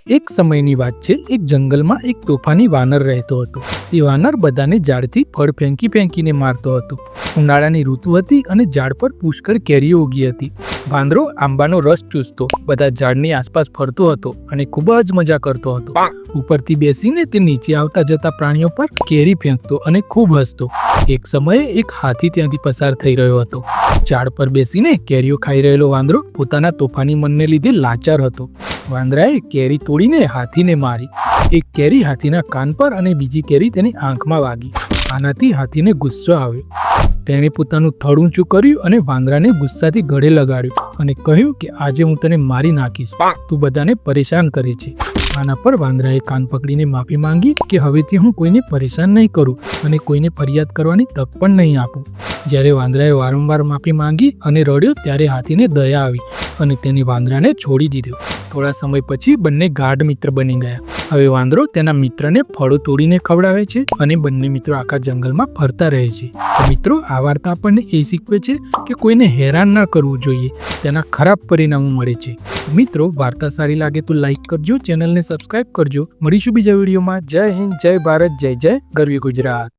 એક સમયની વાત છે। એક જંગલમાં એક તોફાની વાનર રહેતો હતો। તે વાનર બધાને ઝાડથી ફળ ફેંકી ફેંકીને મારતો હતો। ઉનાળાની ઋતુ હતી અને ઝાડ પર પુષ્કળ કેરીઓ ઉગી હતી। વાંદરો આંબાનો રસ ચૂસતો, બધા ઝાડની આસપાસ ફરતો હતો અને ખૂબ જ મજા કરતો હતો। ઉપરથી બેસીને તે નીચે આવતા જતા પ્રાણીઓ પર કેરી ફેંકતો અને ખૂબ હસતો। એક સમયે એક હાથી ત્યાંથી પસાર થઈ રહ્યો હતો। ઝાડ પર બેસીને કેરીઓ ખાઈ રહેલો વાંદરો પોતાના તોફાની મનને લીધે લાચાર હતો। વાંદરાએ કેરી તોડીને હાથીને મારી। એક કેરી હાથીના કાન પર અને બીજી કેરી તેની આંખમાં વાગી। આનાથી હાથીને ગુસ્સો આવ્યો। તેણે પોતાનું થડ ઊંચું કર્યું અને વાંદરાને ગુસ્સાથી ગળે લગાડ્યો અને કહ્યું કે આજે હું તને મારી નાખીશ, તું બધાને પરેશાન કરે છે। આના પર વાંદરાએ કાન પકડીને માફી માંગી કે હવેથી હું કોઈને પરેશાન નહીં કરું અને કોઈને ફરિયાદ કરવાની તક પણ નહીં આપું। જ્યારે વાંદરાએ વારંવાર માફી માંગી અને રડ્યો ત્યારે હાથીને દયા આવી અને તેને વાંદરાને છોડી દીધો। થોડા સમય પછી બંને ગાઢ મિત્ર બની ગયા। હવે વાંદરો તેના મિત્રને ફળો તોડીને ખવડાવે છે અને બંને મિત્રો આખા જંગલમાં ફરતા રહે છે। તો મિત્રો, આ વાર્તા આપણને એ શીખવે છે કે કોઈને હેરાન ન કરવું જોઈએ, તેના ખરાબ પરિણામો મળે છે। મિત્રો, વાર્તા સારી લાગે તો લાઈક કરજો, ચેનલને સબસ્ક્રાઇબ કરજો। મળીશું બીજા વિડીયોમાં। જય હિન્દ, જય ભારત, જય જય ગરવી ગુજરાત।